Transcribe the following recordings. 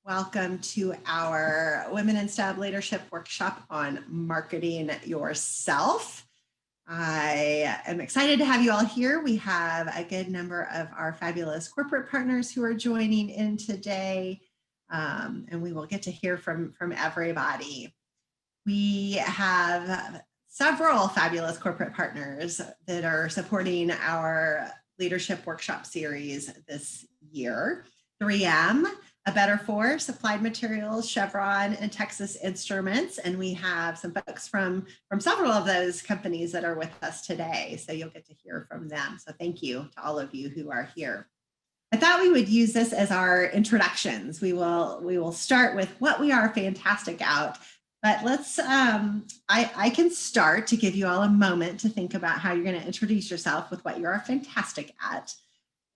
Welcome to our Women in STEM Leadership Workshop on marketing yourself. I am excited to have you all here. We have a good number of our fabulous corporate partners who are joining in today, and we will get to hear from everybody. We have several fabulous corporate partners that are supporting our leadership workshop series this year. 3M, A Better Force, Applied Materials, Chevron, and Texas Instruments. And we have some folks from several of those companies that are with us today. So you'll get to hear from them. So thank you to all of you who are here. I thought we would use this as our introductions. We will start with what we are fantastic at. But let's, I can start to give you all a moment to think about how you're going to introduce yourself with what you are fantastic at.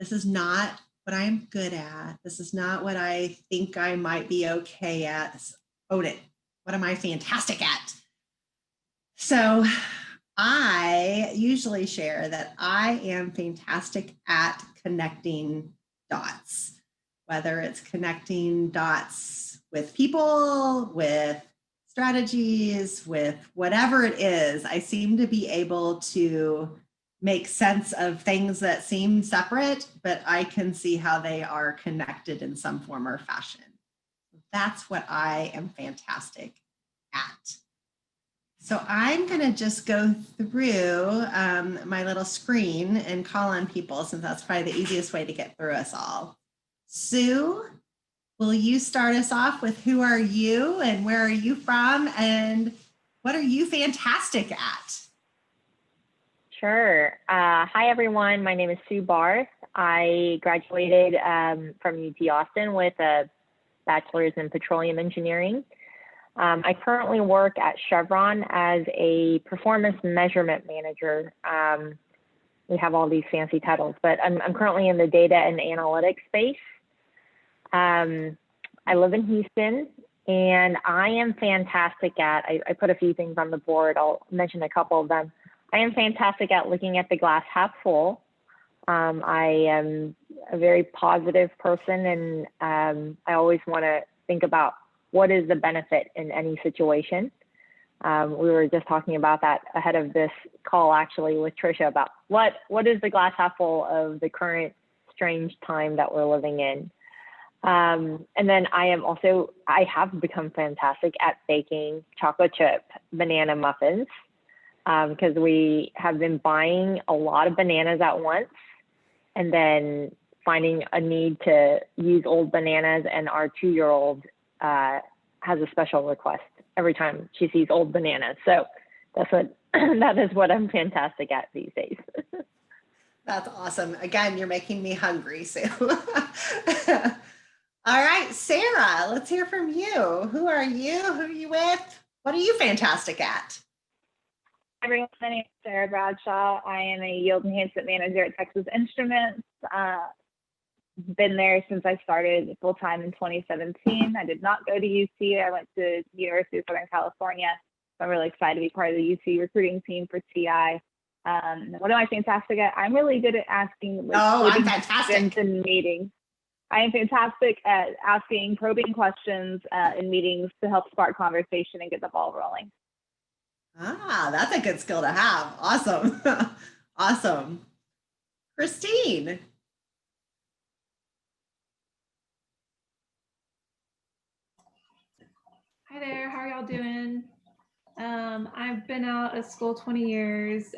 This is not what I'm good at. This is not what I think I might be okay at. Own it. What am I fantastic at? So I usually share that I am fantastic at connecting dots, whether it's connecting dots with people, with strategies, with whatever it is. I seem to be able to make sense of things that seem separate, but I can see how they are connected in some form or fashion. That's what I am fantastic at. So I'm going to just go through my little screen and call on people, since that's probably the easiest way to get through us all. Sue, will you start us off with who are you and where are you from and what are you fantastic at? Sure. Hi, everyone. My name is Sue Barth. I graduated from UT Austin with a bachelor's in petroleum engineering. I currently work at Chevron as a performance measurement manager. We have all these fancy titles, but I'm currently in the data and analytics space. I live in Houston, and I am fantastic at, I put a few things on the board. I'll mention a couple of them. I am fantastic at looking at the glass half full. I am a very positive person, and I always want to think about what is the benefit in any situation. We were just talking about that ahead of this call, actually, with Trisha, about what is the glass half full of the current strange time that we're living in. And then I have become fantastic at baking chocolate chip banana muffins. Because we have been buying a lot of bananas at once and then finding a need to use old bananas, and our 2-year-old has a special request every time she sees old bananas. So that is what I'm fantastic at these days. That's awesome. Again, you're making me hungry, Sue. All right, Sarah, let's hear from you. Who are you? Who are you with? What are you fantastic at? Everyone, my name is Sarah Bradshaw. I am a yield enhancement manager at Texas Instruments. Been there since I started full-time in 2017. I did not go to UT. I went to the University of Southern California. So I'm really excited to be part of the UT recruiting team for TI. What am I fantastic at? I'm really good at asking I'm fantastic in meetings. I am fantastic at asking probing questions in meetings to help spark conversation and get the ball rolling. Ah, that's a good skill to have. Awesome. Awesome. Christine. Hi there, how are y'all doing? I've been out of school 20 years,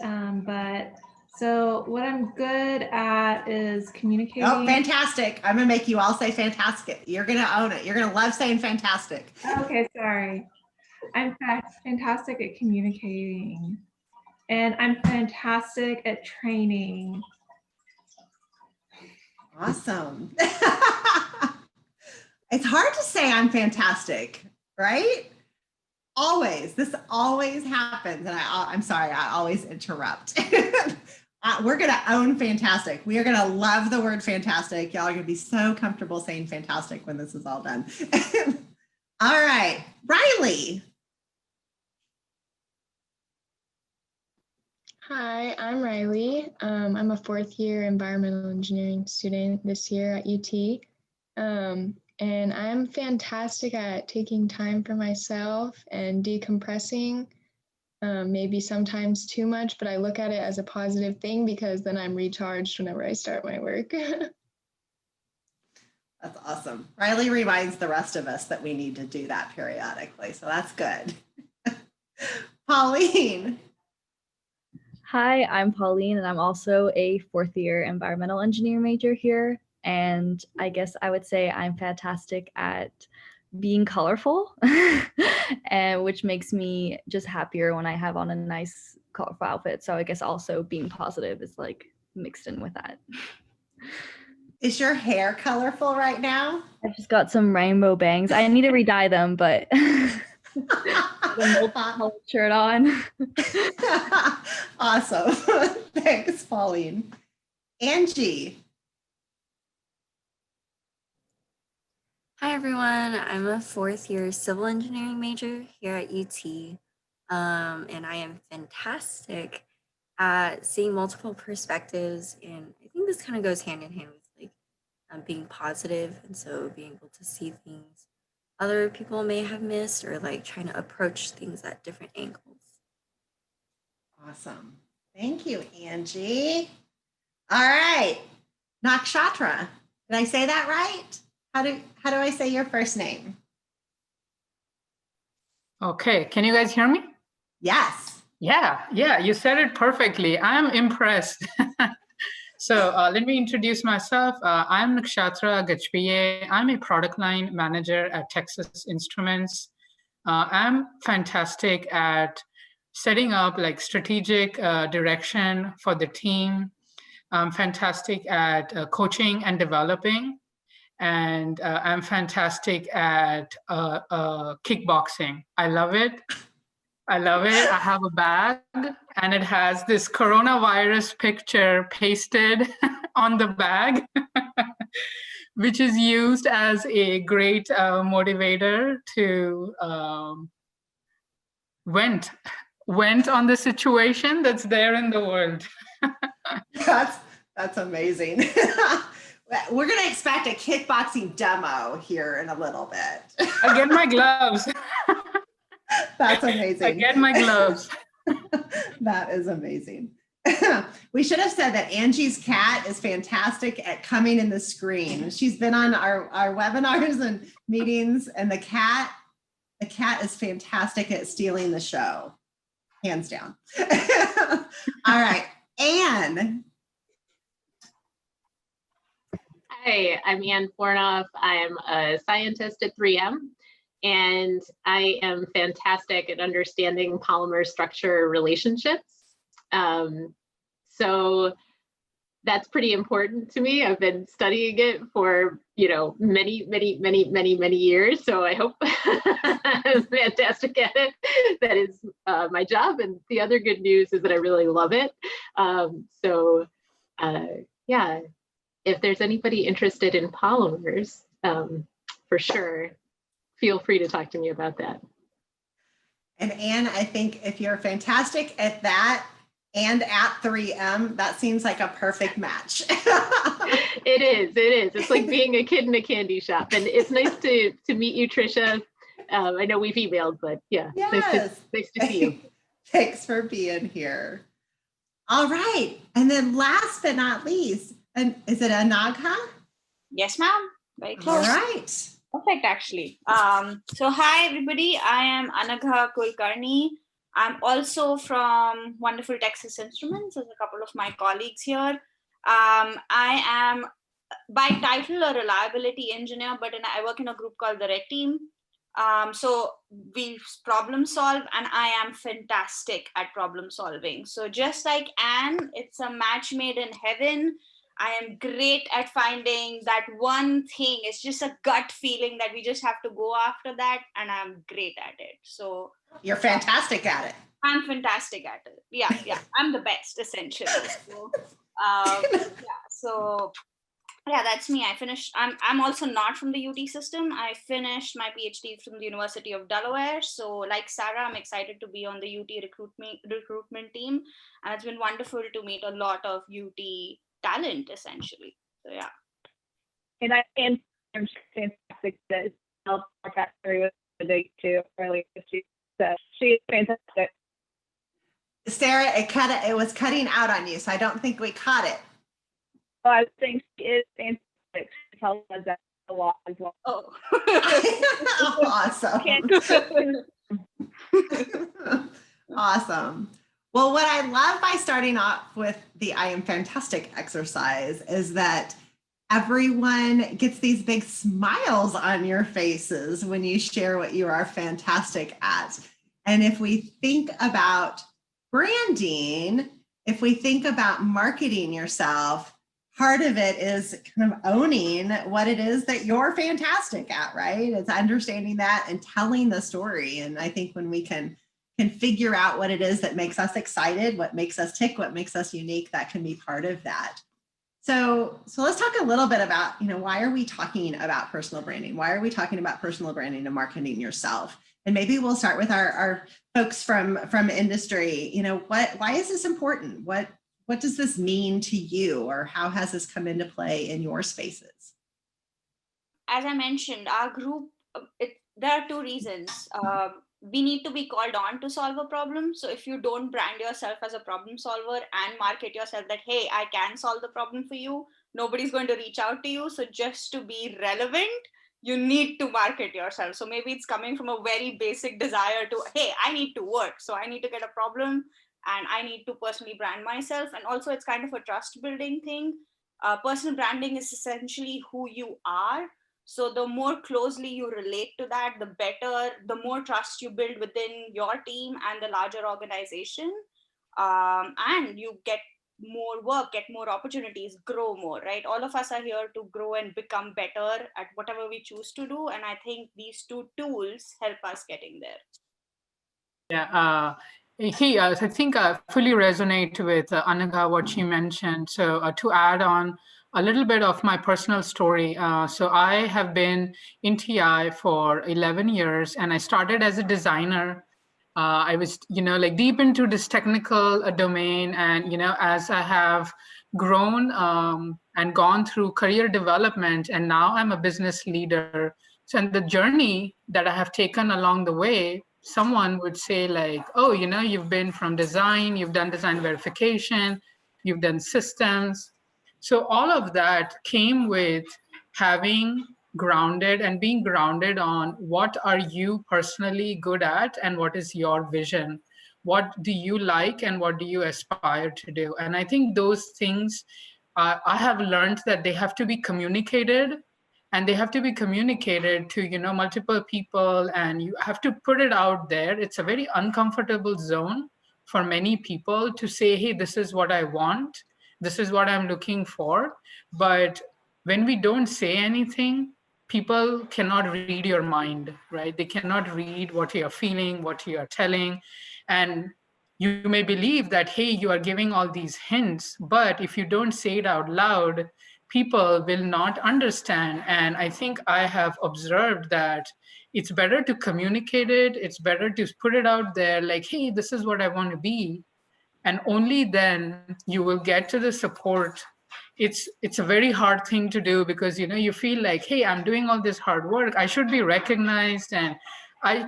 so what I'm good at is communicating. Oh, fantastic. I'm gonna make you all say fantastic. You're gonna own it. You're gonna love saying fantastic. Okay, sorry. I'm fantastic at communicating, and I'm fantastic at training. Awesome. It's hard to say I'm fantastic, right? Always. This always happens. And I'm sorry, I always interrupt. We're going to own fantastic. We are going to love the word fantastic. Y'all are going to be so comfortable saying fantastic when this is all done. All right, Riley. Hi, I'm Riley. I'm a 4th year environmental engineering student this year at UT. and I'm fantastic at taking time for myself and decompressing. Maybe sometimes too much, but I look at it as a positive thing because then I'm recharged whenever I start my work. That's awesome. Riley reminds the rest of us that we need to do that periodically, so that's good. Pauline. Hi, I'm Pauline, and I'm also a fourth year environmental engineering major here. And I guess I would say I'm fantastic at being colorful, and which makes me just happier when I have on a nice colorful outfit. So I guess also being positive is like mixed in with that. Is your hair colorful right now? I just got some rainbow bangs. I need to re-dye them, but the multicolored shirt on. Awesome. Thanks, Pauline. Angie. Hi everyone, I'm a fourth year civil engineering major here at UT, and I am fantastic at seeing multiple perspectives, and I think this kind of goes hand in hand with like being positive, and so being able to see things other people may have missed, or like trying to approach things at different angles. Awesome. Thank you, Angie. All right. Nakshatra. Did I say that right? How do I say your first name? Okay, can you guys hear me? Yes. Yeah, you said it perfectly. I'm impressed. So let me introduce myself. I'm Nakshatra Gajpiye. I'm a product line manager at Texas Instruments. I'm fantastic at setting up like strategic direction for the team. I'm fantastic at coaching and developing. And I'm fantastic at kickboxing. I love it. I have a bag and it has this coronavirus picture pasted on the bag, which is used as a great motivator to vent on the situation that's there in the world. That's amazing. We're going to expect a kickboxing demo here in a little bit. I get my gloves. That's amazing. I get my gloves. That is amazing. We should have said that Angie's cat is fantastic at coming in the screen. She's been on our webinars and meetings, and the cat is fantastic at stealing the show, hands down. All right, Anne. Hi, I'm Anne Fornoff. I'm a scientist at 3M, and I am fantastic at understanding polymer structure relationships. So that's pretty important to me. I've been studying it for, many years. So I hope I'm fantastic at it. That is my job. And the other good news is that I really love it. Yeah. If there's anybody interested in polymers, for sure, feel free to talk to me about that. And Anne, I think if you're fantastic at that and at 3M, that seems like a perfect match. It is. It's like being a kid in a candy shop. And it's nice to meet you, Trisha. I know we've emailed, but yeah, yes. Nice to see you. Thanks for being here. All right. And then last but not least, and is it Anagha? Yes, ma'am. Very close. All right. Perfect, actually. So hi, everybody. I am Anagha Kulkarni. I'm also from wonderful Texas Instruments, as a couple of my colleagues here. I am by title a reliability engineer, but I work in a group called the Red Team. So we problem solve, and I am fantastic at problem solving. So just like Anne, it's a match made in heaven. I am great at finding that one thing. It's just a gut feeling that we just have to go after that, and I'm great at it. So you're fantastic at it. I'm fantastic at it. Yeah. I'm the best, essentially. So that's me. I finished. I'm also not from the UT system. I finished my PhD from the University of Delaware. So like Sarah, I'm excited to be on the UT recruitment team, and it's been wonderful to meet a lot of UT talent, essentially. So yeah. And I'm fantastic fantastic. The factory was big too earlier this year. So she's fantastic. Sarah, it was cutting out on you, so I don't think we caught it. Oh, I think she is fantastic. She tells us that a lot as well. Oh. Awesome. Awesome. Well, what I love by starting off with the I am fantastic exercise is that everyone gets these big smiles on your faces when you share what you are fantastic at. And if we think about branding, if we think about marketing yourself, part of it is kind of owning what it is that you're fantastic at, right? It's understanding that and telling the story. And I think when we can figure out what it is that makes us excited, what makes us tick, what makes us unique, that can be part of that. So let's talk a little bit about, why are we talking about personal branding? Why are we talking about personal branding and marketing yourself? And maybe we'll start with our folks from industry. Why is this important? What does this mean to you, or how has this come into play in your spaces? As I mentioned, our group, there are two reasons. We need to be called on to solve a problem. So if you don't brand yourself as a problem solver and market yourself that, hey, I can solve the problem for you, nobody's going to reach out to you. So just to be relevant, you need to market yourself. So maybe it's coming from a very basic desire to, hey, I need to work. So I need to get a problem and I need to personally brand myself. And also it's kind of a trust building thing. Personal branding is essentially who you are. So the more closely you relate to that, the better, the more trust you build within your team and the larger organization. And you get more work, get more opportunities, grow more, right? All of us are here to grow and become better at whatever we choose to do. And I think these two tools help us getting there. Yeah, I think I fully resonate with Anagha, what she mentioned. So to add on a little bit of my personal story. So I have been in TI for 11 years, and I started as a designer. I was, deep into this technical domain. And, as I have grown and gone through career development, and now I'm a business leader. So in the journey that I have taken along the way, someone would say like, oh, you've been from design, you've done design verification, you've done systems. So all of that came with having grounded and being grounded on what are you personally good at and what is your vision, what do you like and what do you aspire to do. And I think those things I have learned that they have to be communicated, and they have to be communicated to multiple people, and you have to put it out there. It's a very uncomfortable zone for many people to say, hey, this is what I want, this is what I'm looking for. But when we don't say anything, people cannot read your mind, right? They cannot read what you're feeling, what you are telling. And you may believe that, hey, you are giving all these hints, but if you don't say it out loud, people will not understand. And I think I have observed that it's better to communicate it. It's better to put it out there like, hey, this is what I want to be. And only then you will get to the support. It's a very hard thing to do because you feel like, hey, I'm doing all this hard work, I should be recognized, and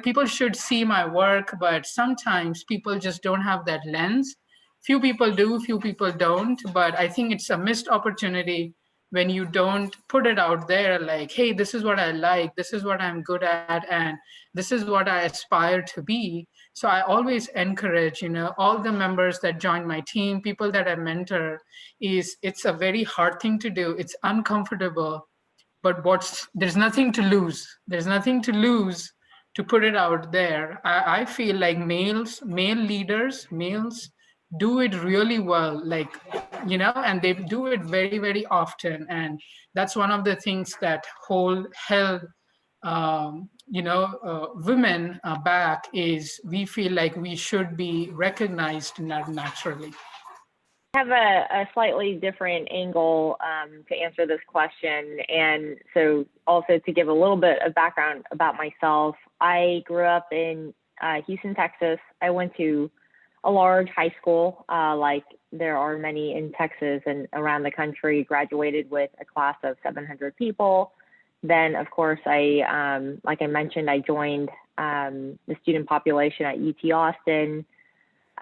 people should see my work. But sometimes people just don't have that lens. Few people do, few people don't. But I think it's a missed opportunity when you don't put it out there like, hey, this is what I like, this is what I'm good at, and this is what I aspire to be. So I always encourage, all the members that join my team, people that I mentor, it's a very hard thing to do. It's uncomfortable, but there's nothing to lose. There's nothing to lose to put it out there. I feel like male leaders, males do it really well, and they do it very, very often. And that's one of the things that held women back, is we feel like we should be recognized naturally. I have a slightly different angle to answer this question. And so also to give a little bit of background about myself, I grew up in Houston, Texas. I went to a large high school, like there are many in Texas and around the country, graduated with a class of 700 people. then of course like I mentioned, I joined the student population at UT Austin.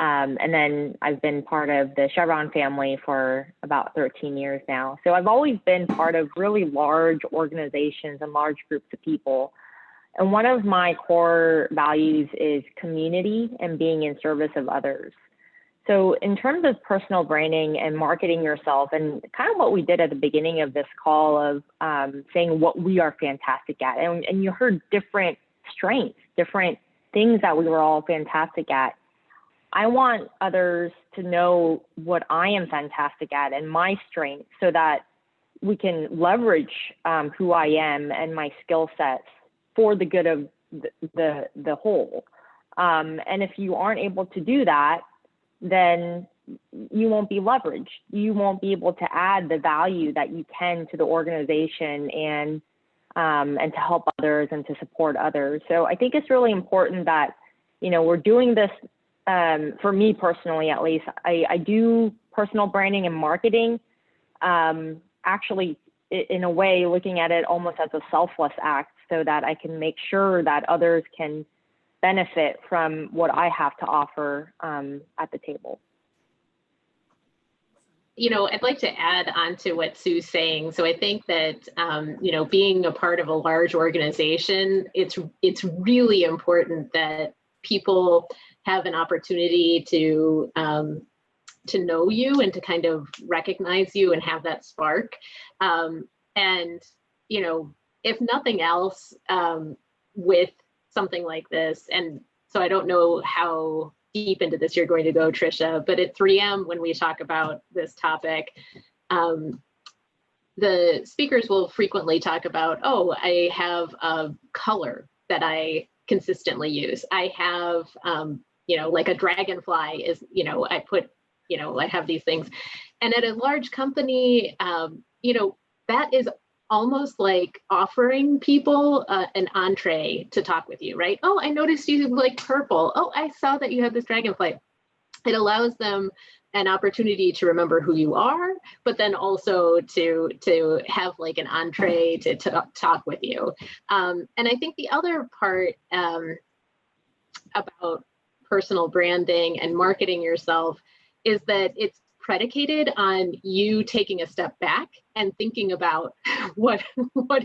And then I've been part of the Chevron family for about 13 years now. So I've always been part of really large organizations and large groups of people. And one of my core values is community and being in service of others. So in terms of personal branding and marketing yourself, and kind of what we did at the beginning of this call of saying what we are fantastic at, and you heard different strengths, different things that we were all fantastic at. I want others to know what I am fantastic at and my strengths so that we can leverage who I am and my skill sets for the good of the whole. And if you aren't able to do that, then you won't be leveraged. You won't be able to add the value that you can to the organization and to help others and to support others. So I think it's really important that, you know, we're doing this. For me personally, at least, I do personal branding and marketing, actually, in a way, looking at it almost as a selfless act so that I can make sure that others can benefit from what I have to offer at the table. You know, I'd like to add on to what Sue's saying. So I think that, you know, being a part of a large organization, it's really important that people have an opportunity to know you and to kind of recognize you and have that spark. And, you know, if nothing else, with something like this, and so I don't know how deep into this you're going to go, Tricia, but at 3M, when we talk about this topic, the speakers will frequently talk about, oh, I have a color that I consistently use. I have, you know, like a dragonfly is, you know, I put, you know, I have these things. And at a large company, you know, that is almost like offering people an entree to talk with you, right? Oh, I noticed you like purple. Oh, I saw that you have this dragonfly. It allows them an opportunity to remember who you are, but then also to have like an entree to talk with you. And I think the other part about personal branding and marketing yourself is that it's predicated on you taking a step back and thinking about what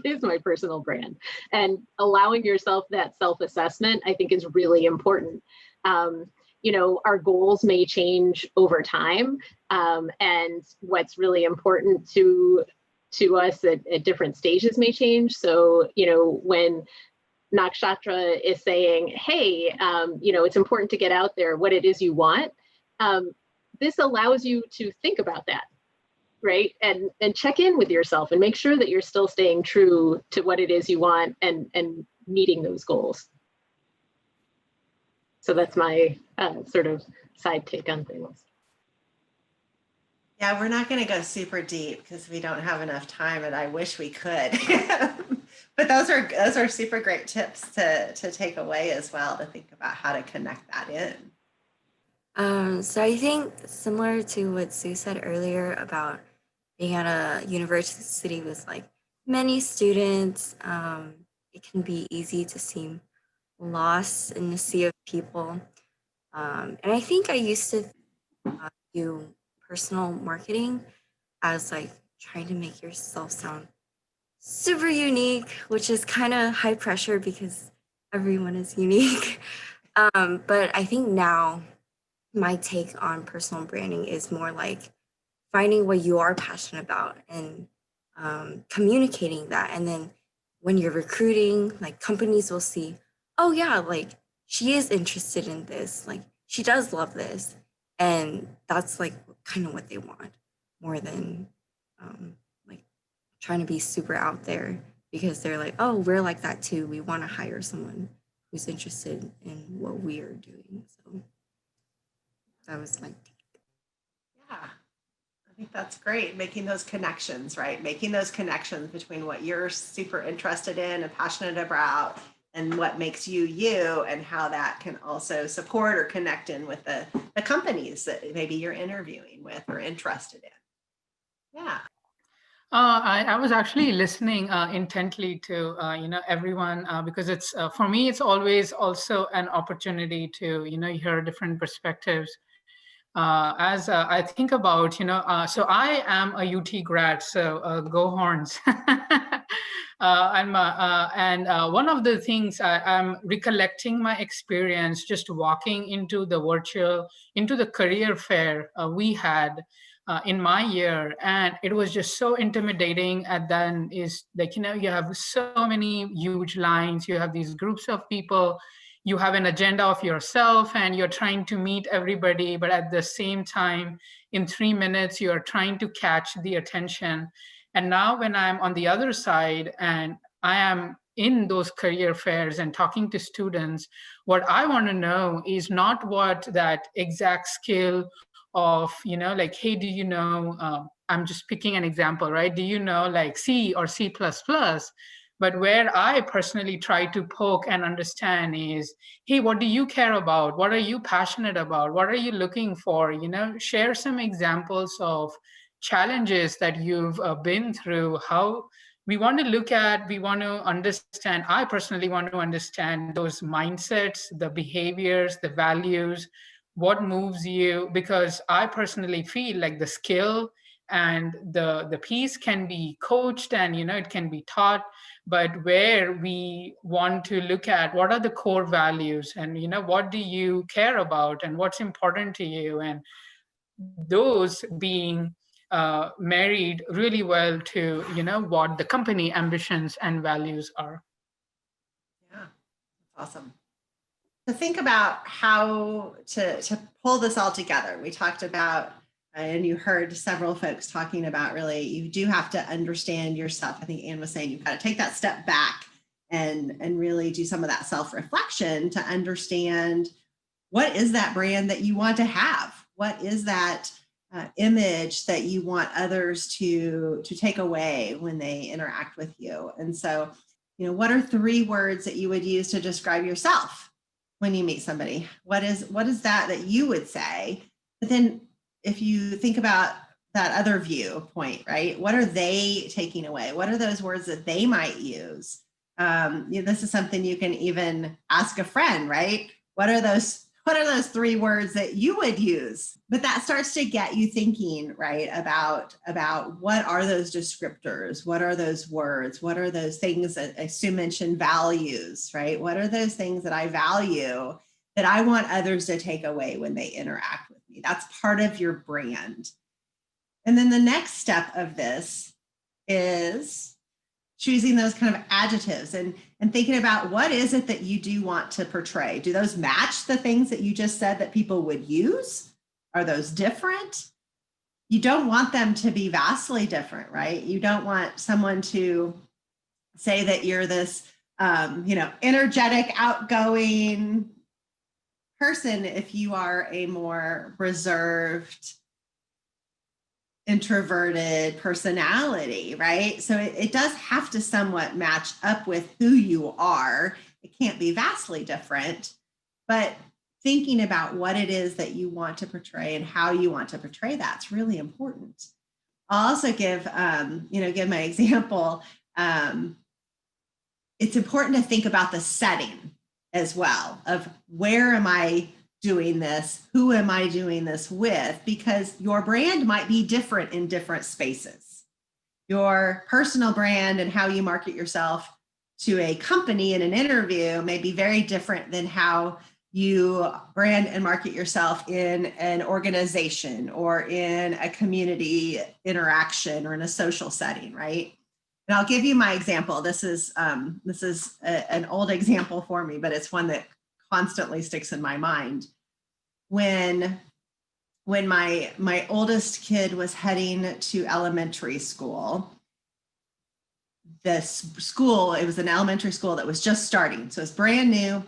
is my personal brand, and allowing yourself that self-assessment, I think, is really important. You know, our goals may change over time, and what's really important to us at different stages may change. So, you know, when Nakshatra is saying, hey, you know, it's important to get out there what it is you want, this allows you to think about that, right? And check in with yourself and make sure that you're still staying true to what it is you want and meeting those goals. So that's my sort of side take on things. Yeah, we're not going to go super deep because we don't have enough time, and I wish we could. But those are super great tips to take away as well, to think about how to connect that in. So I think similar to what Sue said earlier about being at a university with like many students, it can be easy to seem lost in the sea of people. And I think I used to do personal marketing as like trying to make yourself sound super unique, which is kind of high pressure because everyone is unique. But I think now my take on personal branding is more like finding what you are passionate about and communicating that. And then when you're recruiting, like companies will see, oh yeah, like she is interested in this, like she does love this. And that's like kind of what they want, more than like trying to be super out there, because they're like, oh, we're like that too. We want to hire someone who's interested in what we are doing. So that was my take. Yeah, I think that's great. Making those connections, right? Making those connections between what you're super interested in and passionate about and what makes you you, and how that can also support or connect in with the companies that maybe you're interviewing with or interested in. Yeah. I was actually listening intently to everyone because it's for me it's always also an opportunity to hear different perspectives. As I think about so I am a UT grad, so go Horns. One of the things I'm recollecting my experience just walking into the career fair we had in my year, and it was just so intimidating. And then is like you have so many huge lines, you have these groups of people, you have an agenda of yourself, and you're trying to meet everybody, but at the same time in 3 minutes you're trying to catch the attention. And now when I'm on the other side and I am in those career fairs and talking to students, what I want to know is not what that exact skill of like, hey, do you know I'm just picking an example, right? Do you know like C or C++? But where I personally try to poke and understand is, hey, what do you care about? What are you passionate about? What are you looking for? Share some examples of challenges that you've been through. How we want to understand, I personally want to understand those mindsets, the behaviors, the values, what moves you, because I personally feel like the skill and the piece can be coached and it can be taught, but where we want to look at what are the core values and what do you care about and what's important to you, and those being married really well to what the company ambitions and values are. Yeah, that's awesome. To think about how to pull this all together, we talked about, and you heard several folks talking about, really, you do have to understand yourself. I think Anne was saying you've got to take that step back and really do some of that self-reflection to understand what is that brand that you want to have? What is that image that you want others to take away when they interact with you? And so, what are 3 words that you would use to describe yourself when you meet somebody? What is that you would say? But then if you think about that other viewpoint, right? What are they taking away? What are those words that they might use? This is something you can even ask a friend, right? What are those 3 words that you would use? But that starts to get you thinking, right, about what are those descriptors? What are those words? What are those things that Sue mentioned, values, right? What are those things that I value that I want others to take away when they interact with me? That's part of your brand. And then the next step of this is choosing those kind of adjectives and thinking about what is it that you do want to portray. Do those match the things that you just said that people would use? Are those different? You don't want them to be vastly different, right? You don't want someone to say that you're this, energetic, outgoing person if you are a more reserved, introverted personality, right? So it does have to somewhat match up with who you are. It can't be vastly different, but thinking about what it is that you want to portray and how you want to portray that's really important. I'll also give my example. It's important to think about the setting as well of where am I doing this? Who am I doing this with? Because your brand might be different in different spaces. Your personal brand and how you market yourself to a company in an interview may be very different than how you brand and market yourself in an organization or in a community interaction or in a social setting, right? And I'll give you my example. This is an old example for me, but it's one that constantly sticks in my mind. When my oldest kid was heading to elementary school, it was an elementary school that was just starting. So it's brand new.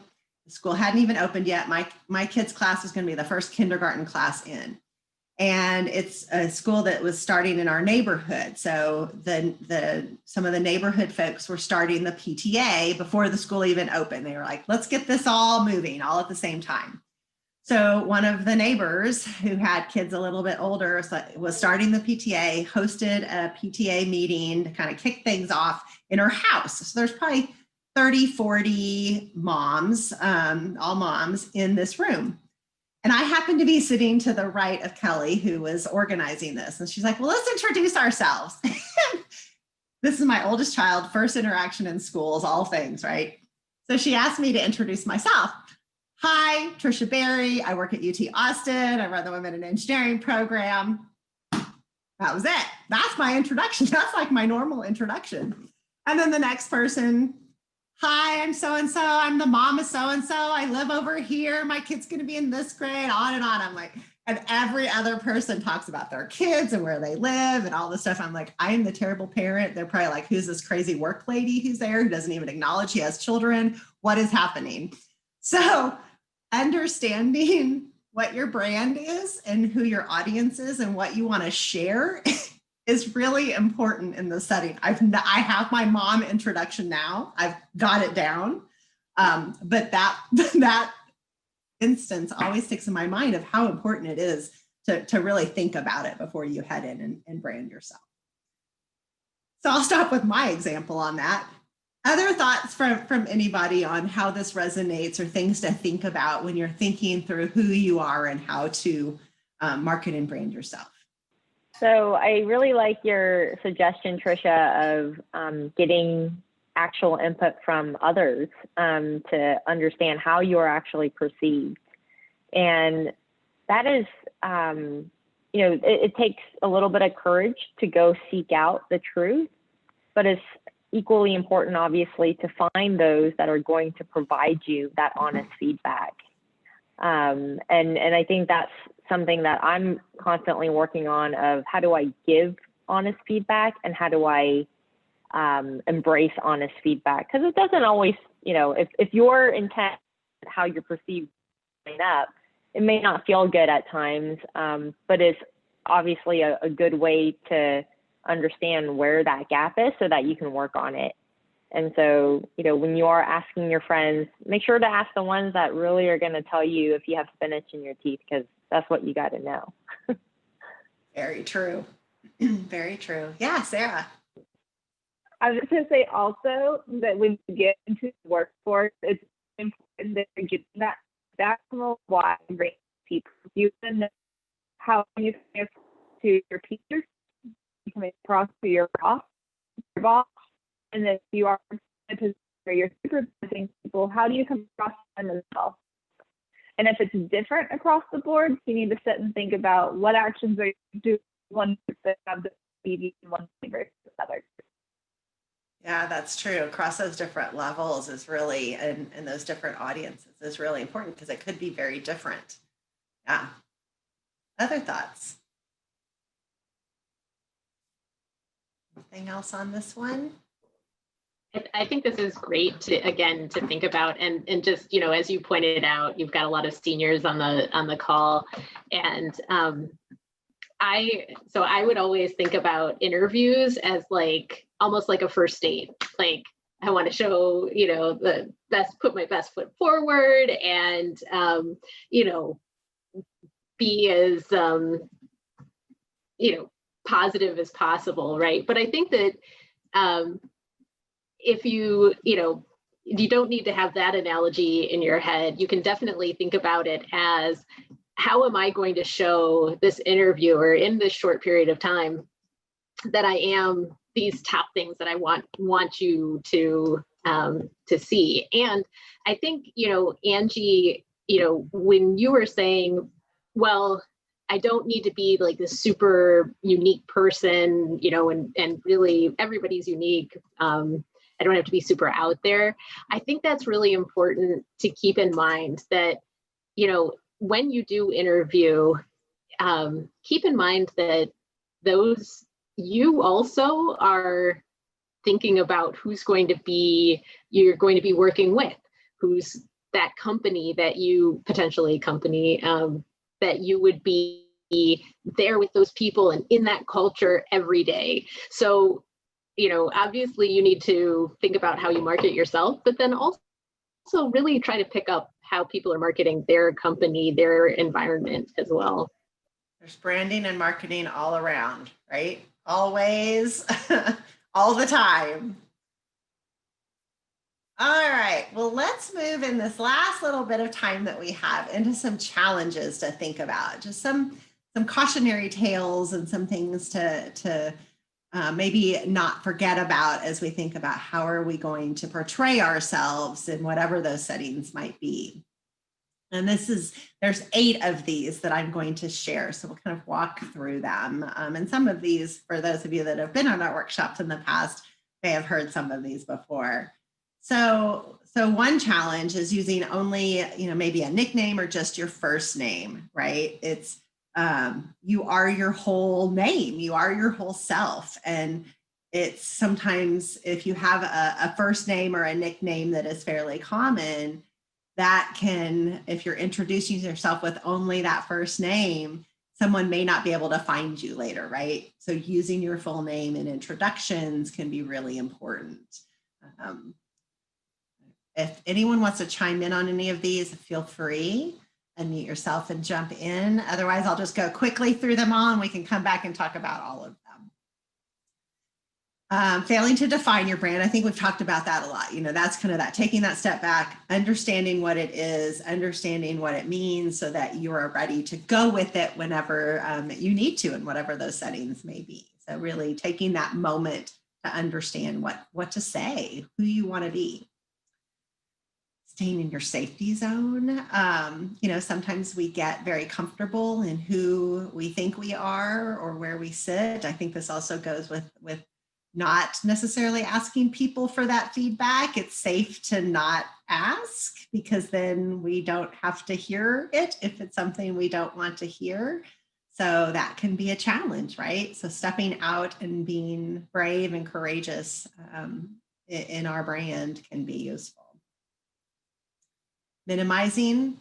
The school hadn't even opened yet. My kid's class was going to be the first kindergarten class in. And it's a school that was starting in our neighborhood. So some of the neighborhood folks were starting the PTA before the school even opened. They were like, let's get this all moving all at the same time. So one of the neighbors who had kids a little bit older was starting the PTA, hosted a PTA meeting to kind of kick things off in her house. So there's probably 30, 40 moms, all moms in this room. And I happened to be sitting to the right of Kelly, who was organizing this. And she's like, well, let's introduce ourselves. This is my oldest child, first interaction in schools, all things, right? So she asked me to introduce myself. Hi, Trisha Berry. I work at UT Austin. I run the Women in Engineering program. That was it. That's my introduction. That's like my normal introduction. And then the next person, hi, I'm so-and-so. I'm the mom of so-and-so. I live over here. My kid's going to be in this grade, on and on. I'm like, and every other person talks about their kids and where they live and all this stuff. I'm like, I'm the terrible parent. They're probably like, who's this crazy work lady who's there who doesn't even acknowledge he has children? What is happening? So understanding what your brand is and who your audience is and what you want to share is really important in this setting. I have my mom introduction now. I've got it down. But that instance always sticks in my mind of how important it is to really think about it before you head in and brand yourself. So I'll stop with my example on that. Other thoughts from anybody on how this resonates or things to think about when you're thinking through who you are and how to market and brand yourself? So I really like your suggestion, Trisha, of getting actual input from others to understand how you're actually perceived. And that is, it takes a little bit of courage to go seek out the truth, but it's equally important, obviously, to find those that are going to provide you that honest feedback. And I think that's something that I'm constantly working on, of how do I give honest feedback and how do I embrace honest feedback? Because it doesn't always, if your intent, how you're perceived up, it may not feel good at times, but it's obviously a good way to understand where that gap is so that you can work on it. And so, when you are asking your friends, make sure to ask the ones that really are going to tell you if you have spinach in your teeth, because that's what you got to know. Very true. Very true. Yeah, Sarah. I was just going to say also that when you get into the workforce, it's important that you're getting that from a wide range of people. You can know how you can to your peers, you can across to your boss, and then if you are in a position where you're supervising people, how do you come across them as well? And if it's different across the board, you need to sit and think about what actions are you doing one that have the BD and one versus the other. Yeah, that's true. Across those different levels is really, and those different audiences is really important because it could be very different. Yeah. Other thoughts? Anything else on this one? I think this is great to think about, and just, as you pointed out, you've got a lot of seniors on the call, and I would always think about interviews as almost like a first date. Like, I want to show, put my best foot forward, and be as positive as possible, right? But I think that if you don't need to have that analogy in your head, you can definitely think about it as, how am I going to show this interviewer in this short period of time that I am these top things that I want you to see? And I think, Angie, when you were saying, well, I don't need to be like this super unique person, and really everybody's unique. I don't have to be super out there. I think that's really important to keep in mind that, when you do interview, keep in mind that you also are thinking about who's you're going to be working with, who's that company that you that you would be there with those people and in that culture every day. So, obviously you need to think about how you market yourself, but then also also really try to pick up how people are marketing their company, their environment as well. There's branding and marketing all around, right? Always, all the time. All right, well, let's move in this last little bit of time that we have into some challenges to think about, just some cautionary tales and some things to maybe not forget about as we think about how are we going to portray ourselves in whatever those settings might be. And there's 8 of these that I'm going to share. So we'll kind of walk through them. And some of these, for those of you that have been on our workshops in the past, may have heard some of these before. So one challenge is using only, maybe a nickname or just your first name, right? It's, you are your whole name, you are your whole self. And it's sometimes if you have a first name or a nickname that is fairly common, that can, if you're introducing yourself with only that first name, someone may not be able to find you later, right? So using your full name in introductions can be really important. If anyone wants to chime in on any of these, feel free, unmute yourself and jump in. Otherwise, I'll just go quickly through them all and we can come back and talk about all of them. Failing to define your brand. I think we've talked about that a lot. That's kind of that taking that step back, understanding what it is, understanding what it means so that you are ready to go with it whenever you need to and whatever those settings may be. So really taking that moment to understand what to say, who you want to be. Staying in your safety zone. Sometimes we get very comfortable in who we think we are or where we sit. I think this also goes with not necessarily asking people for that feedback. It's safe to not ask because then we don't have to hear it if it's something we don't want to hear. So that can be a challenge, right? So stepping out and being brave and courageous in our brand can be useful. Minimizing.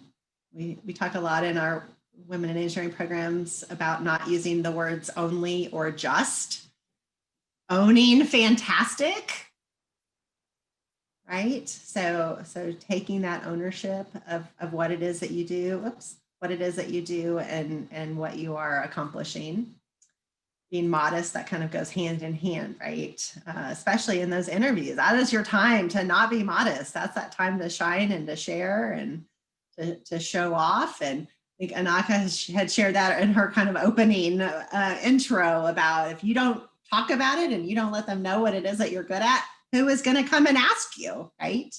We talk a lot in our women in engineering programs about not using the words only or just. Owning fantastic, right? So taking that ownership of what it is that you do, and what you are accomplishing. Being modest, that kind of goes hand in hand, right? Especially in those interviews. That is your time to not be modest. That's that time to shine and to share and to show off. And I think Anaka had shared that in her kind of opening intro about if you don't talk about it and you don't let them know what it is that you're good at, who is going to come and ask you, right?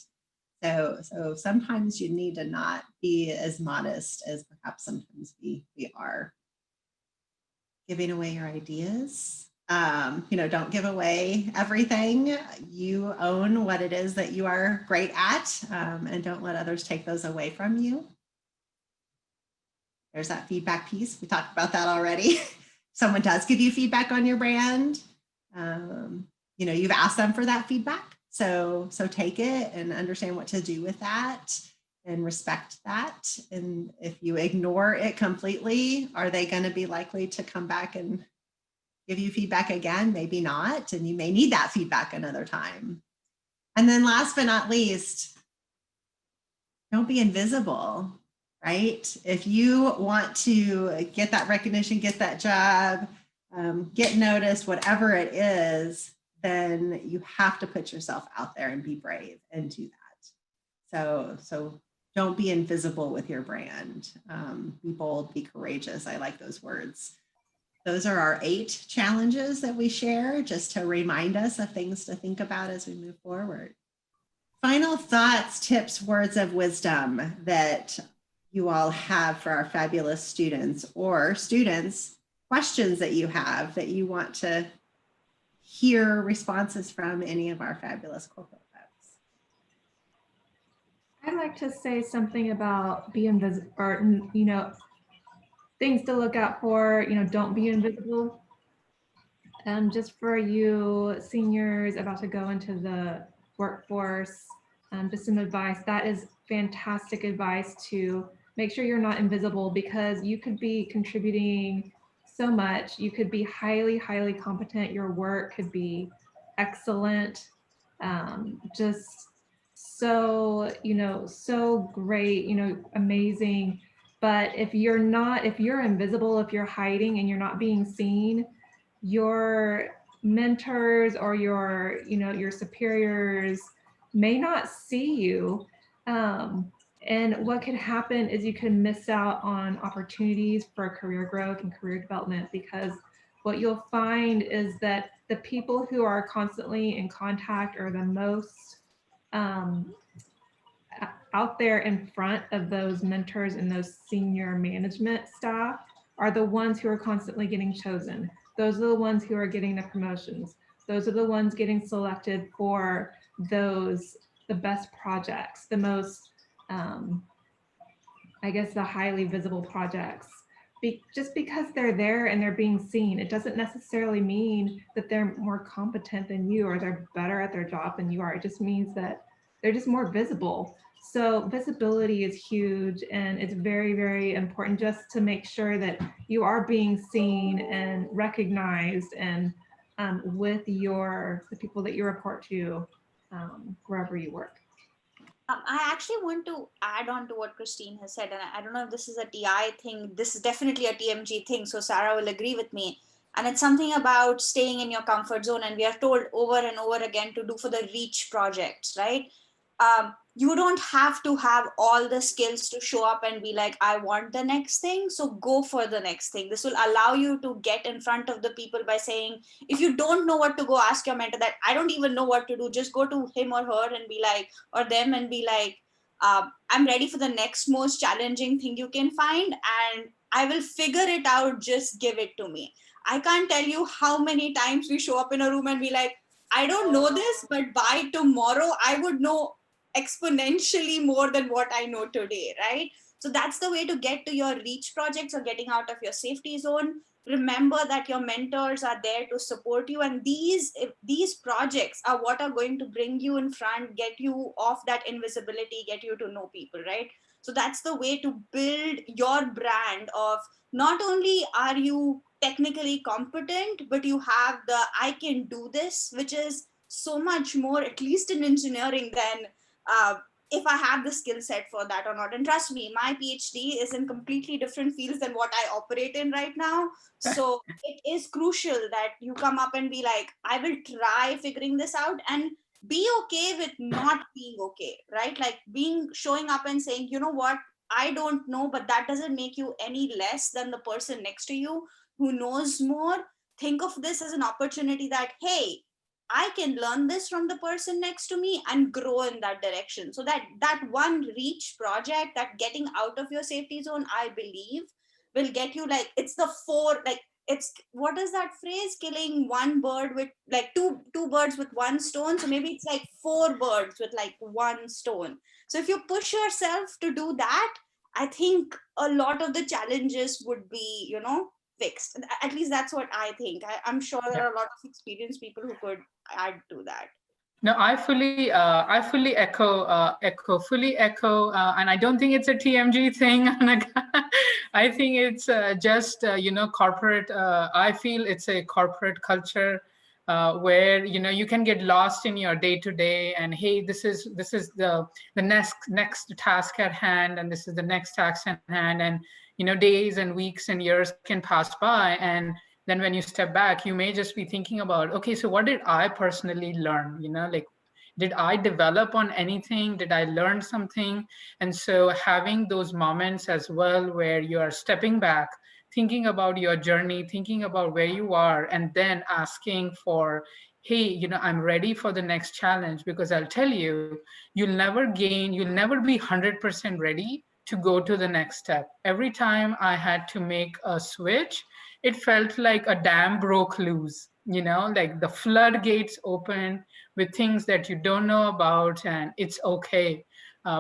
So sometimes you need to not be as modest as perhaps sometimes we are. Giving away your ideas. Don't give away everything. You own what it is that you are great at, and don't let others take those away from you. There's that feedback piece. We talked about that already. Someone does give you feedback on your brand, you've asked them for that feedback. So take it and understand what to do with that and respect that. And if you ignore it completely, are they going to be likely to come back and give you feedback again? Maybe not. And you may need that feedback another time. And then last but not least, don't be invisible. Right? If you want to get that recognition, get that job, get noticed, whatever it is, then you have to put yourself out there and be brave and do that. So don't be invisible with your brand. Be bold, be courageous. I like those words. Those are our 8 challenges that we share just to remind us of things to think about as we move forward. Final thoughts, tips, words of wisdom that you all have for our fabulous students, or students, questions that you have that you want to hear responses from any of our fabulous corporate folks. I'd like to say something about be invisible, or, things to look out for, don't be invisible. Just for you seniors about to go into the workforce, just some advice. That is fantastic advice to make sure you're not invisible, because you could be contributing so much. You could be highly, highly competent. Your work could be excellent. Just so, so great, amazing. But if you're invisible, if you're hiding and you're not being seen, your mentors or your superiors may not see you. And what could happen is you can miss out on opportunities for career growth and career development, because what you'll find is that the people who are constantly in contact or the most um, out there in front of those mentors and those senior management staff are the ones who are constantly getting chosen. Those are the ones who are getting the promotions. Those are the ones getting selected for the best projects, the most, I guess, the highly visible projects. Just because they're there and they're being seen, it doesn't necessarily mean that they're more competent than you or they're better at their job than you are. It just means that they're just more visible. So visibility is huge, and it's very, very important just to make sure that you are being seen and recognized, and with the people that you report to wherever you work. I actually want to add on to what Christine has said, and I don't know if this is a TI thing. This is definitely a TMG thing, so Sarah will agree with me. And it's something about staying in your comfort zone, and we are told over and over again to do for the reach projects, right? You don't have to have all the skills to show up and be like, I want the next thing, so go for the next thing. This will allow you to get in front of the people by saying, if you don't know what to go, ask your mentor that I don't even know what to do, just go to him or her and be like, or them, and be like, I'm ready for the next most challenging thing you can find, and I will figure it out, just give it to me. I can't tell you how many times we show up in a room and be like, I don't know this, but by tomorrow I would know exponentially more than what I know today, right? So that's the way to get to your reach projects or getting out of your safety zone. Remember that your mentors are there to support you, and these projects are what are going to bring you in front, get you off that invisibility, get you to know people, right? So that's the way to build your brand of not only are you technically competent, but you have the I can do this, which is so much more, at least in engineering, than if I have the skill set for that or not. And trust me, my PhD is in completely different fields than what I operate in right now. So it is crucial that you come up and be like, I will try figuring this out, and be okay with not being okay, right? Like showing up and saying, you know what, I don't know, but that doesn't make you any less than the person next to you who knows more. Think of this as an opportunity that, hey, I can learn this from the person next to me and grow in that direction. So that one reach project, that getting out of your safety zone, I believe will get you, like, it's the four, like, it's, what is that phrase, killing one bird with like two birds with one stone. So maybe it's like four birds with like one stone. So if you push yourself to do that, I think a lot of the challenges would be, fixed. At least that's what I think. I'm sure there are a lot of experienced people who could add to that. No, I fully fully echo, and I don't think it's a TMG thing. I think it's just corporate. I feel it's a corporate culture where you can get lost in your day to day, and hey, this is the next task at hand, and this is the next task at hand, and days and weeks and years can pass by, and then when you step back, you may just be thinking about, okay, so what did I personally learn? Like, did I develop on anything? Did I learn something? And so having those moments as well where you are stepping back, thinking about your journey, thinking about where you are, and then asking for, hey, I'm ready for the next challenge, because I'll tell you, you'll never be 100% ready to go to the next step. Every time I had to make a switch, it felt like a dam broke loose, like the floodgates opened with things that you don't know about, and it's okay.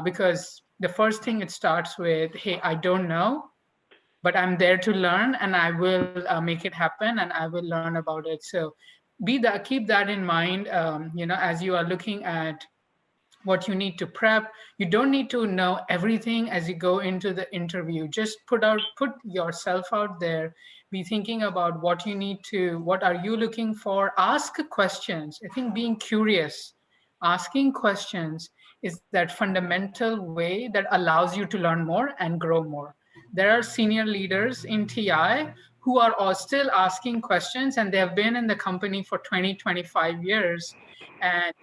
Because the first thing it starts with, hey, I don't know, but I'm there to learn, and I will make it happen, and I will learn about it. So keep that in mind, as you are looking at what you need to prep. You don't need to know everything as you go into the interview. Just put yourself out there. Be thinking about what are you looking for? Ask questions. I think being curious, asking questions is that fundamental way that allows you to learn more and grow more. There are senior leaders in TI who are all still asking questions, and they have been in the company for 20, 25 years. And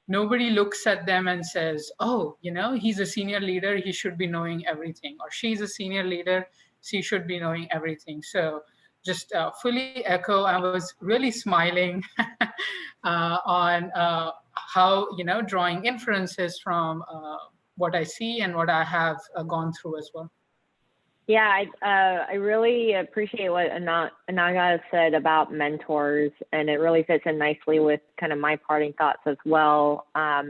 nobody looks at them and says, oh, he's a senior leader, he should be knowing everything. Or she's a senior leader, she should be knowing everything. So just fully echo, I was really smiling on how, drawing inferences from what I see and what I have gone through as well. Yeah, I really appreciate what Anaga said about mentors, and it really fits in nicely with kind of my parting thoughts as well,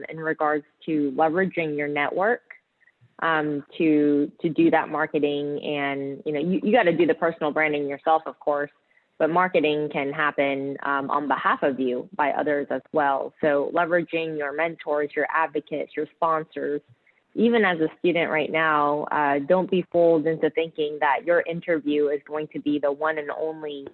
in regards to leveraging your network to do that marketing. And you got to do the personal branding yourself, of course, but marketing can happen on behalf of you by others as well. So leveraging your mentors, your advocates, your sponsors. Even as a student right now, don't be fooled into thinking that your interview is going to be the one and only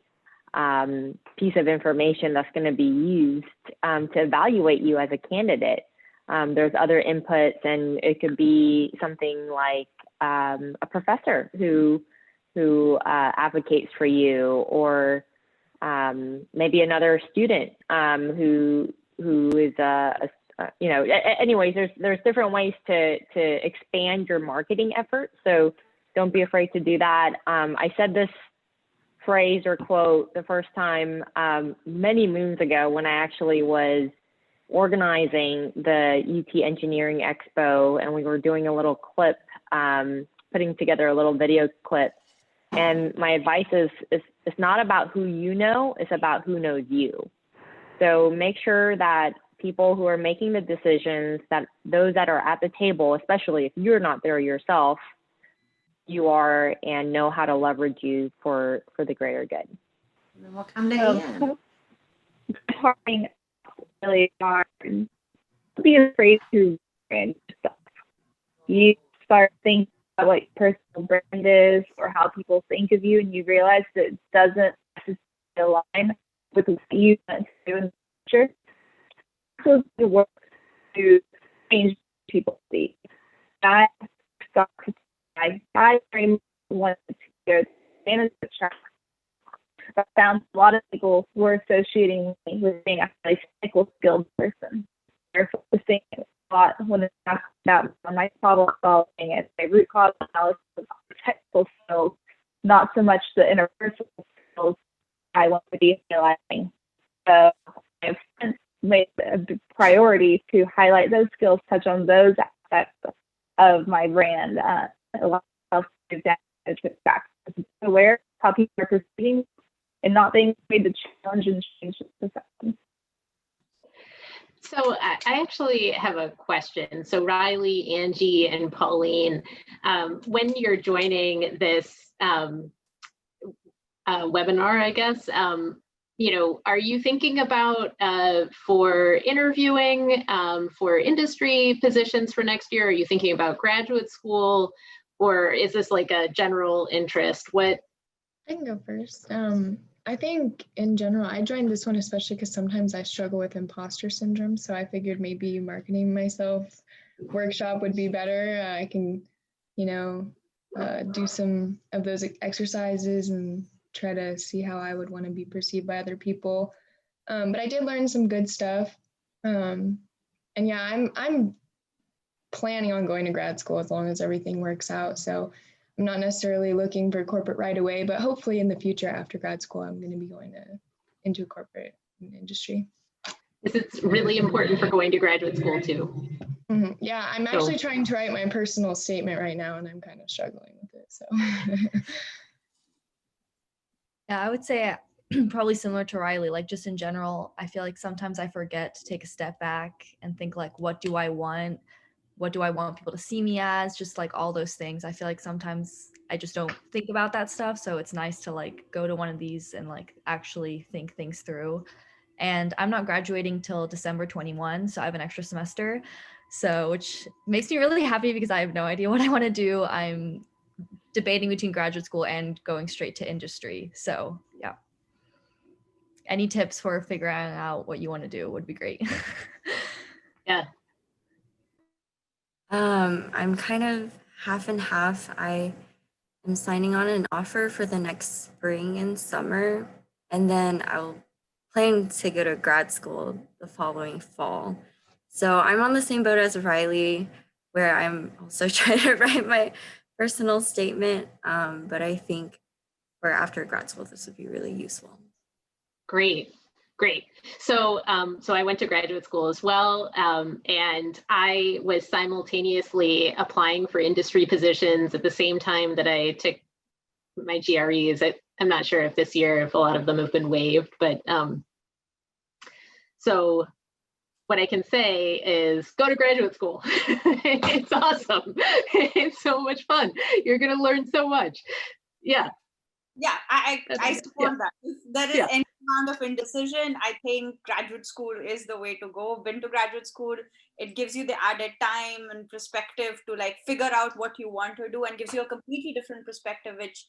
piece of information that's going to be used to evaluate you as a candidate. There's other inputs, and it could be something like a professor who advocates for you, or maybe another student who is anyways, there's different ways to expand your marketing efforts. So don't be afraid to do that. I said this phrase or quote the first time many moons ago when I actually was organizing the UT Engineering Expo, and we were doing a little clip, putting together a little video clip. And my advice is it's not about who you know, it's about who knows you. So make sure that people who are making the decisions, that those that are at the table, especially if you're not there yourself, you are and know how to leverage you for the greater good. And then we'll come to Ian. Parting really hard. Don't be afraid to brand yourself. You start thinking about what your personal brand is or how people think of you, and you realize that it doesn't necessarily align with what you want to do in the future. So to work to change people see. I very much wanted to go to management track. I found a lot of people who are associating me with being a highly technical skilled person. They're focusing a lot when it's about my problem solving and my root cause analysis of technical skills, not so much the interpersonal skills I want to be highlighting. So I've since made a priority to highlight those skills, touch on those aspects of my brand. A lot of self-management factors, aware of how people are perceiving and not being afraid to challenge and change the perception. So I actually have a question. So Riley, Angie, and Pauline, when you're joining this webinar, I guess, are you thinking about for interviewing for industry positions for next year? Are you thinking about graduate school, or is this like a general interest? What? I can go first. I think in general, I joined this one especially because sometimes I struggle with imposter syndrome. So I figured maybe marketing myself workshop would be better. I can, do some of those exercises and try to see how I would want to be perceived by other people. But I did learn some good stuff. And yeah, I'm planning on going to grad school as long as everything works out. So I'm not necessarily looking for corporate right away, but hopefully in the future after grad school, I'm going to be going into corporate industry. This is really important for going to graduate school too. Mm-hmm. Yeah, I'm actually trying to write my personal statement right now, and I'm kind of struggling with it. So. Yeah, I would say probably similar to Riley, like just in general, I feel like sometimes I forget to take a step back and think like, what do I want? What do I want people to see me as? Just like all those things. I feel like sometimes I just don't think about that stuff. So it's nice to like go to one of these and like actually think things through. And I'm not graduating till December 21, so I have an extra semester. So which makes me really happy because I have no idea what I want to do. I'm debating between graduate school and going straight to industry. So yeah. Any tips for figuring out what you want to do would be great. Yeah. I'm kind of half and half. I am signing on an offer for the next spring and summer, and then I'll plan to go to grad school the following fall. So I'm on the same boat as Riley, where I'm also trying to write my personal statement. But I think for after grad school, this would be really useful. Great. Great. So, so I went to graduate school as well, and I was simultaneously applying for industry positions at the same time that I took my GREs. I'm not sure if this year, if a lot of them have been waived, but so what I can say is go to graduate school. It's awesome. It's so much fun. You're going to learn so much. Yeah. Yeah, I support that. If there is any amount of indecision, I think graduate school is the way to go. Been to graduate school, it gives you the added time and perspective to like figure out what you want to do, and gives you a completely different perspective, which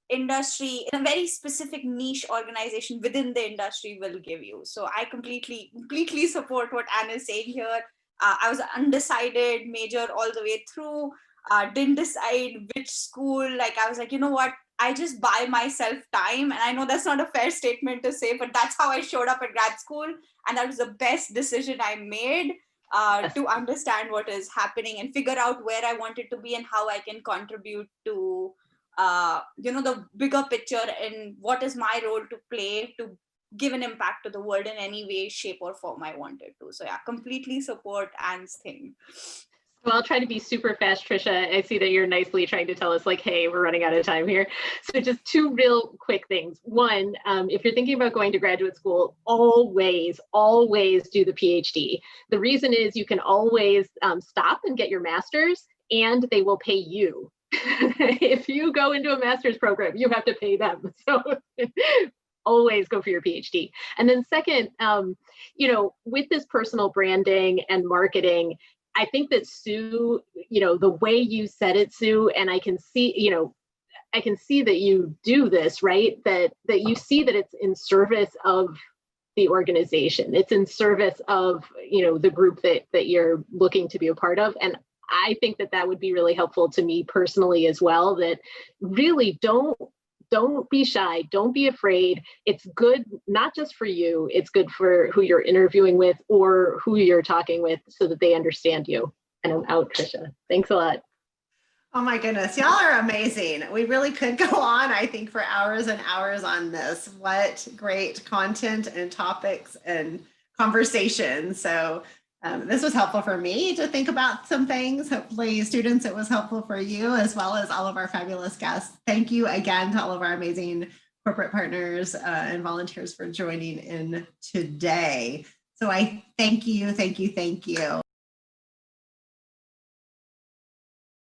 industry in a very specific niche organization within the industry will give you. So I completely support what Anne is saying here. I was an undecided major all the way through. Didn't decide which school. Like I was like, you know what? I just buy myself time. And I know that's not a fair statement to say, but that's how I showed up at grad school. And that was the best decision I made to understand what is happening and figure out where I wanted to be and how I can contribute to, the bigger picture and what is my role to play to give an impact to the world in any way, shape or form I wanted to. So yeah, completely support Anne's thing. Well, I'll try to be super fast, Trisha. I see that you're nicely trying to tell us like, hey, we're running out of time here. So just two real quick things. One, if you're thinking about going to graduate school, always do the PhD. The reason is you can always stop and get your master's and they will pay you. If you go into a master's program, you have to pay them. So always go for your PhD. And then second, with this personal branding and marketing, I think that Sue, the way you said it, Sue, and I can see that you do this, right? That you see that it's in service of the organization. It's in service of, the group that you're looking to be a part of. And I think that would be really helpful to me personally as well, that really don't be shy. Don't be afraid. It's good, not just for you, it's good for who you're interviewing with or who you're talking with so that they understand you. And I'm out, Trisha. Thanks a lot. Oh my goodness, y'all are amazing. We really could go on, I think, for hours and hours on this. What great content and topics and conversations. So this was helpful for me to think about some things. Hopefully, students, it was helpful for you as well as all of our fabulous guests. Thank you again to all of our amazing corporate partners and volunteers for joining in today. So I thank you.